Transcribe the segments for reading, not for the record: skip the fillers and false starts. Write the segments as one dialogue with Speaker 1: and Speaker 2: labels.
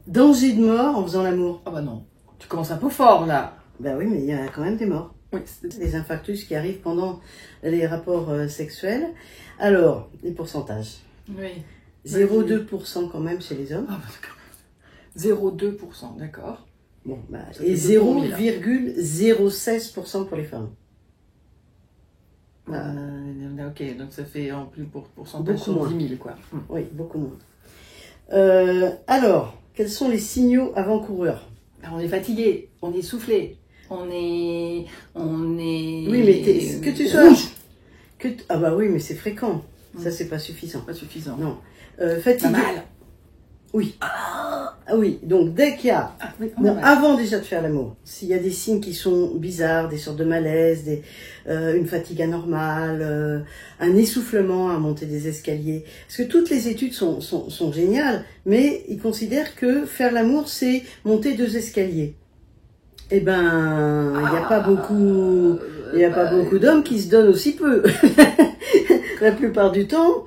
Speaker 1: Danger de mort en faisant l'amour.
Speaker 2: Ah bah non, tu commences un peu fort là.
Speaker 1: Ben oui, mais il y a quand même des morts.
Speaker 2: Oui,
Speaker 1: Les infarctus qui arrivent pendant les rapports sexuels. Alors, les pourcentages.
Speaker 2: oui.
Speaker 1: 0,2% quand même chez les hommes.
Speaker 2: Ah bah d'accord. 0,2%, d'accord.
Speaker 1: Bon, bah,
Speaker 2: Ça
Speaker 1: et
Speaker 2: fait 2 pour 1000.
Speaker 1: 0,016% pour les femmes. Voilà.
Speaker 2: Ok, donc ça fait en plus pour pourcentage
Speaker 1: Beaucoup
Speaker 2: sur
Speaker 1: moins.
Speaker 2: 10 000 quoi.
Speaker 1: Oui, beaucoup moins. Alors, quels sont les signaux avant-coureurs?
Speaker 2: Alors, on est fatigué, on est essoufflé, on est...
Speaker 1: Oui, mais que tu sois...
Speaker 2: rouge.
Speaker 1: Ah bah oui, mais c'est fréquent. Ça, c'est pas suffisant.
Speaker 2: Pas suffisant.
Speaker 1: Non.
Speaker 2: Pas
Speaker 1: Fatigué.
Speaker 2: mal.
Speaker 1: Oui. Ah oui, donc dès qu'il y a...
Speaker 2: Ah, oui,
Speaker 1: Bon,
Speaker 2: ouais.
Speaker 1: avant déjà de faire l'amour, s'il y a des signes qui sont bizarres, des sortes de malaise, une fatigue anormale, un essoufflement à monter des escaliers, parce que toutes les études sont géniales, mais ils considèrent que faire l'amour, c'est monter 2 escaliers. Eh ben, il n'y a pas beaucoup d'hommes qui se donnent aussi peu. La plupart du temps...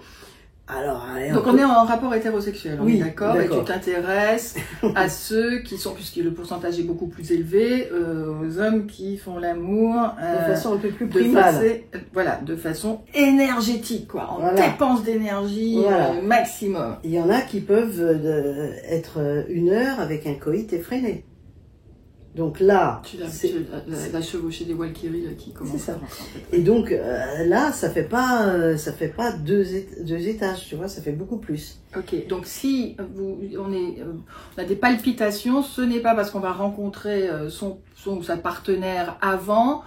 Speaker 1: Alors,
Speaker 2: donc on est en rapport hétérosexuel, on
Speaker 1: Oui,
Speaker 2: est d'accord, et tu
Speaker 1: d'accord.
Speaker 2: t'intéresses à ceux qui sont, puisque le pourcentage est beaucoup plus élevé, aux hommes qui font l'amour
Speaker 1: de façon un peu plus primale.
Speaker 2: Voilà, de façon énergétique, quoi, en
Speaker 1: Voilà.
Speaker 2: dépense d'énergie
Speaker 1: Voilà.
Speaker 2: maximum.
Speaker 1: Il y en a qui peuvent être 1 heure avec un coït effréné. Donc là,
Speaker 2: Tu l'as chevauché des Walkyries là, qui commencent
Speaker 1: c'est ça.
Speaker 2: à rentrer, en fait.
Speaker 1: Et donc là, ça fait pas 2 étages, tu vois, ça fait beaucoup plus.
Speaker 2: Ok, donc si on a des palpitations, ce n'est pas parce qu'on va rencontrer son ou sa partenaire avant,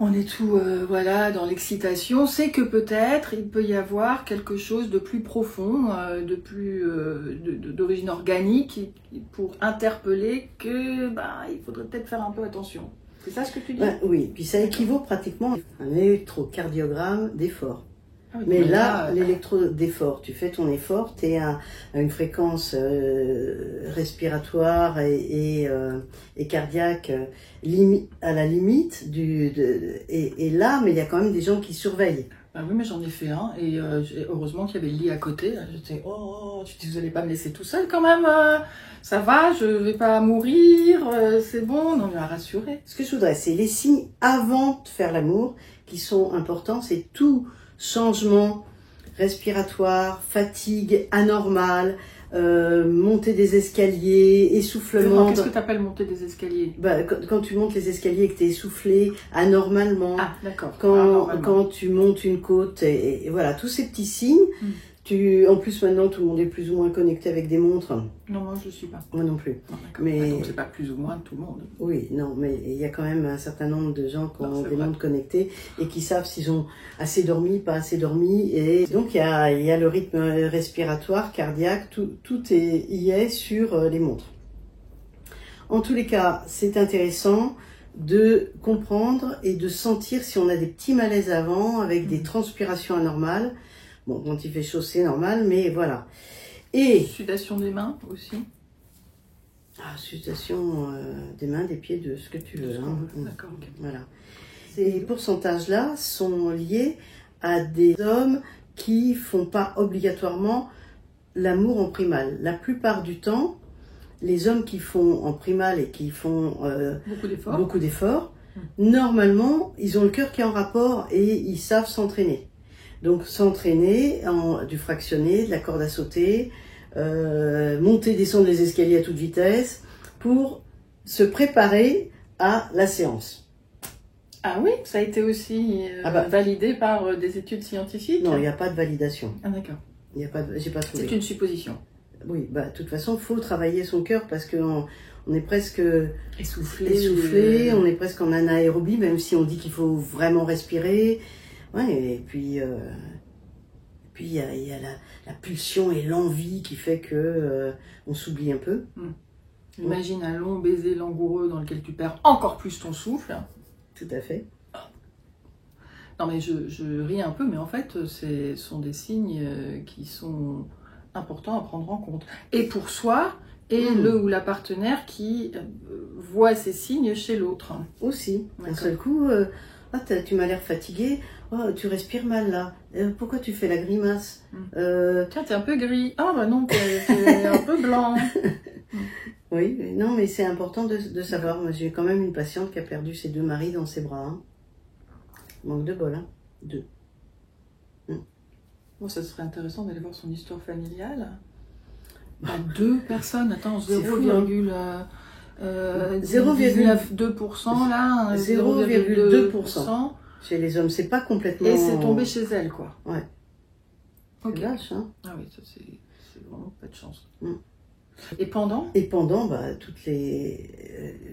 Speaker 2: on est tout voilà dans l'excitation, c'est que peut-être il peut y avoir quelque chose de plus profond, de plus d'origine organique pour interpeller que il faudrait peut-être faire un peu attention. C'est ça ce que tu dis?
Speaker 1: Oui, puis ça équivaut pratiquement à un électrocardiogramme d'effort.
Speaker 2: Ah oui,
Speaker 1: Mais là, l'électro d'effort, tu fais ton effort, tu es à une fréquence respiratoire et cardiaque à la limite et là, mais il y a quand même des gens qui surveillent.
Speaker 2: Ah oui, mais j'en ai fait un et heureusement qu'il y avait le lit à côté. J'étais, vous allez pas me laisser tout seul quand même, ça va, je vais pas mourir, c'est bon, non, il m'a rassuré.
Speaker 1: Ce que je voudrais, c'est les signes avant de faire l'amour qui sont importants, c'est tout changement respiratoire, fatigue anormale, montée des escaliers, essoufflement.
Speaker 2: Qu'est-ce que tu appelles monter des escaliers?
Speaker 1: Quand tu montes les escaliers et que tu es essoufflé anormalement.
Speaker 2: Ah, d'accord.
Speaker 1: Quand tu montes une côte, et voilà, tous ces petits signes. En plus, maintenant, tout le monde est plus ou moins connecté avec des montres.
Speaker 2: Non, moi, je ne suis pas.
Speaker 1: Moi non plus.
Speaker 2: Non, d'accord.
Speaker 1: Mais...
Speaker 2: donc, c'est pas plus ou moins tout le monde.
Speaker 1: Oui, non, mais il y a quand même un certain nombre de gens qui ont des montres connectées et qui savent s'ils ont assez dormi, pas assez dormi. Et donc, il y a le rythme respiratoire, cardiaque, tout y est sur les montres. En tous les cas, c'est intéressant de comprendre et de sentir si on a des petits malaises avant, avec des transpirations anormales. Bon, quand il fait chaud, c'est normal, mais voilà. Et...
Speaker 2: Sudation des mains aussi.
Speaker 1: Sudation des mains, des pieds, de ce que tu veux. Hein.
Speaker 2: D'accord, ok.
Speaker 1: Voilà. Ces pourcentages-là sont liés à des hommes qui font pas obligatoirement l'amour en primal. La plupart du temps, les hommes qui font en primal et qui font beaucoup d'efforts, normalement, ils ont le cœur qui est en rapport et ils savent s'entraîner. Donc s'entraîner du fractionné, de la corde à sauter, monter, descendre les escaliers à toute vitesse pour se préparer à la séance.
Speaker 2: Ah oui, ça a été aussi validé par des études scientifiques?
Speaker 1: Non, il n'y a pas de validation.
Speaker 2: Ah d'accord.
Speaker 1: J'ai pas trouvé.
Speaker 2: C'est une supposition.
Speaker 1: Oui, de toute façon, il faut travailler son cœur parce qu'on est presque
Speaker 2: essoufflé,
Speaker 1: on est presque en anaérobie, même si on dit qu'il faut vraiment respirer. Ouais, et puis il y a la pulsion et l'envie qui fait que on s'oublie un peu.
Speaker 2: Imagine un long baiser langoureux dans lequel tu perds encore plus ton souffle.
Speaker 1: Tout à fait.
Speaker 2: Non mais je ris un peu, mais en fait, ce sont des signes qui sont importants à prendre en compte. Et pour soi, et le ou la partenaire qui voit ces signes chez l'autre.
Speaker 1: Aussi. D'un seul coup, tu m'as l'air fatigué. Oh, tu respires mal là. Pourquoi tu fais la grimace
Speaker 2: Tiens, t'es un peu gris. Ah bah non, t'es un peu blanc.
Speaker 1: Oui, non, mais c'est important de savoir. Moi, j'ai quand même une patiente qui a perdu ses 2 maris dans ses bras. Hein. Manque de bol, hein. 2.
Speaker 2: Bon, ça serait intéressant d'aller voir son histoire familiale. 2 personnes, attends, 0,2% là,
Speaker 1: 0,2% chez les hommes, c'est pas complètement...
Speaker 2: Et c'est tombé chez elle, quoi.
Speaker 1: Ouais.
Speaker 2: Ok.
Speaker 1: C'est lâche, hein.
Speaker 2: Ah oui, ça c'est vraiment pas de chance. Et pendant,
Speaker 1: bah, toutes les...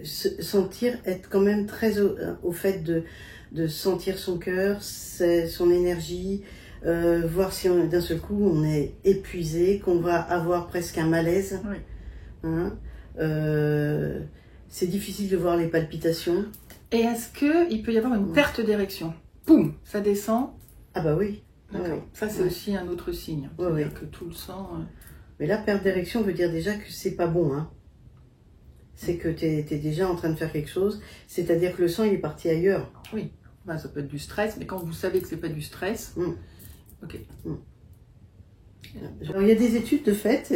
Speaker 1: sentir, être quand même très au fait de sentir son cœur, son énergie, voir si d'un seul coup on est épuisé, qu'on va avoir presque un malaise.
Speaker 2: oui.
Speaker 1: Hein. C'est difficile de voir les palpitations.
Speaker 2: Et est-ce qu'il peut y avoir une perte d'érection? Poum, ça descend.
Speaker 1: Ah bah oui.
Speaker 2: D'accord.
Speaker 1: Oui.
Speaker 2: Ça c'est aussi un autre signe.
Speaker 1: Oui,
Speaker 2: C'est-à-dire
Speaker 1: oui.
Speaker 2: que tout le sang...
Speaker 1: Mais la perte d'érection veut dire déjà que c'est pas bon. Hein. C'est que tu es déjà en train de faire quelque chose. C'est-à-dire que le sang il est parti ailleurs.
Speaker 2: Oui, bah, ça peut être du stress, mais quand vous savez que c'est pas du stress... Ok.
Speaker 1: Alors, il y a des études de fait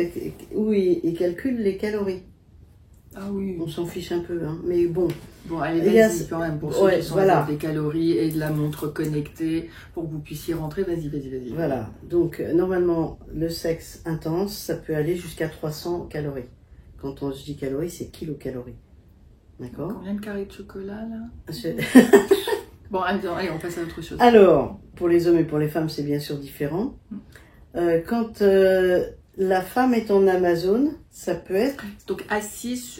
Speaker 1: où ils calculent les calories.
Speaker 2: Ah oui.
Speaker 1: On s'en fiche un peu, hein. Mais bon.
Speaker 2: Bon, allez, vas-y quand même, pour ceux qui sont
Speaker 1: voilà.
Speaker 2: des calories et de la montre connectée, pour que vous puissiez rentrer, vas-y.
Speaker 1: Voilà, donc normalement, le sexe intense, ça peut aller jusqu'à 300 calories. Quand je dis calories, c'est kilocalories. D'accord?
Speaker 2: Combien de carrés de chocolat, là?
Speaker 1: Je-
Speaker 2: Bon, allez, on passe à autre chose.
Speaker 1: Alors, pour les hommes et pour les femmes, c'est bien sûr différent. Quand la femme est en Amazone, ça peut être...
Speaker 2: Donc, assise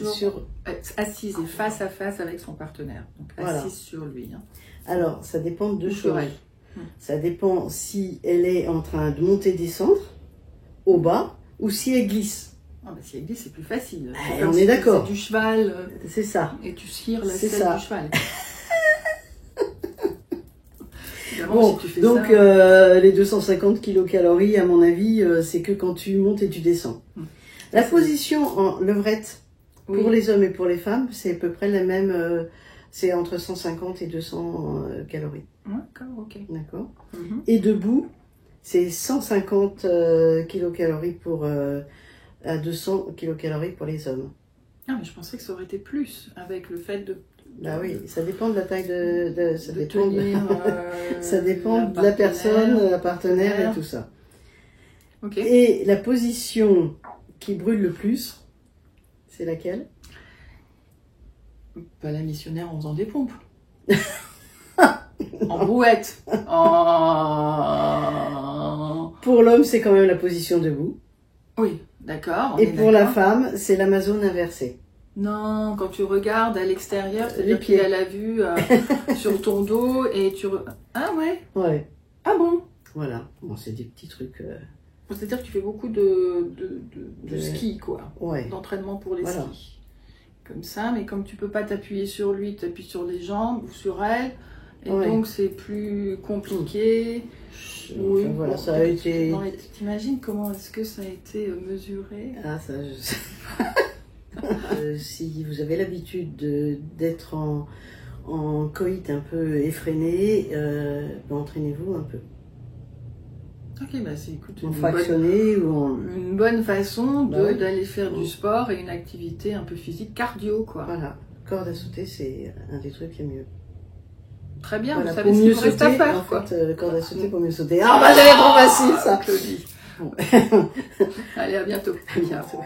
Speaker 2: assise et face à face avec son partenaire. Donc,
Speaker 1: Voilà.
Speaker 2: assise sur lui. Hein.
Speaker 1: Alors, ça dépend de 2
Speaker 2: Ou sur
Speaker 1: choses.
Speaker 2: elle.
Speaker 1: Ça dépend si elle est en train de monter, descendre, au bas, ou si elle glisse.
Speaker 2: Ah bah, si elle glisse, c'est plus facile.
Speaker 1: Ah,
Speaker 2: C'est comme
Speaker 1: on
Speaker 2: si
Speaker 1: est d'accord.
Speaker 2: C'est du cheval
Speaker 1: C'est ça.
Speaker 2: et tu cires la
Speaker 1: C'est
Speaker 2: selle
Speaker 1: ça.
Speaker 2: du cheval.
Speaker 1: Bon,
Speaker 2: si tu fais
Speaker 1: donc
Speaker 2: ça,
Speaker 1: les 250 kilocalories, à mon avis, c'est que quand tu montes et tu descends. La position en levrette, pour les hommes et pour les femmes, c'est à peu près la même, c'est entre 150 et 200 calories.
Speaker 2: D'accord, ok.
Speaker 1: D'accord. Et debout, c'est 150 kilocalories à 200 kilocalories pour les hommes.
Speaker 2: Ah, mais je pensais que ça aurait été plus, avec le fait de...
Speaker 1: Bah oui, ça dépend de la taille ça
Speaker 2: de
Speaker 1: dépend
Speaker 2: tenir,
Speaker 1: ça dépend de la personne, la partenaire et tout ça.
Speaker 2: Ok.
Speaker 1: Et la position qui brûle le plus, c'est laquelle?
Speaker 2: Pas la missionnaire en faisant des pompes. En brouette.
Speaker 1: Pour l'homme, c'est quand même la position debout.
Speaker 2: Oui, d'accord.
Speaker 1: Et pour la femme, c'est l'Amazone inversée.
Speaker 2: Non, quand tu regardes à l'extérieur,
Speaker 1: Les
Speaker 2: c'est-à-dire
Speaker 1: pieds.
Speaker 2: qu'il y a la vue sur ton dos et tu... Ah ouais?
Speaker 1: Ouais.
Speaker 2: Ah bon?
Speaker 1: Voilà. Bon, c'est des petits trucs...
Speaker 2: C'est-à-dire que tu fais beaucoup de ski, quoi.
Speaker 1: Ouais.
Speaker 2: D'entraînement pour les
Speaker 1: Voilà.
Speaker 2: skis. Comme ça, mais comme tu peux pas t'appuyer sur lui, tu appuies sur les jambes ou sur elle. Et donc c'est plus compliqué.
Speaker 1: Oui, enfin, voilà, ça a été...
Speaker 2: T'imagines comment est-ce que ça a été mesuré?
Speaker 1: Ah, ça, je sais pas. Si vous avez l'habitude d'être en coït un peu effréné, entraînez-vous un peu.
Speaker 2: Ok, bah c'est écoute,
Speaker 1: En fractionné ou en...
Speaker 2: une bonne façon
Speaker 1: Bah
Speaker 2: d'aller faire du sport et une activité un peu physique, cardio quoi.
Speaker 1: Voilà, corde à sauter, c'est un des trucs qui est mieux.
Speaker 2: Très bien,
Speaker 1: voilà,
Speaker 2: vous savez
Speaker 1: pour
Speaker 2: ce
Speaker 1: mieux
Speaker 2: qu'il vous reste à
Speaker 1: sauter,
Speaker 2: faire
Speaker 1: en
Speaker 2: quoi.
Speaker 1: fait, corde à sauter pour mieux sauter. Ah bah j'avais trop facile ça.
Speaker 2: Claudie. Bon. Allez, à bientôt.
Speaker 1: À bientôt.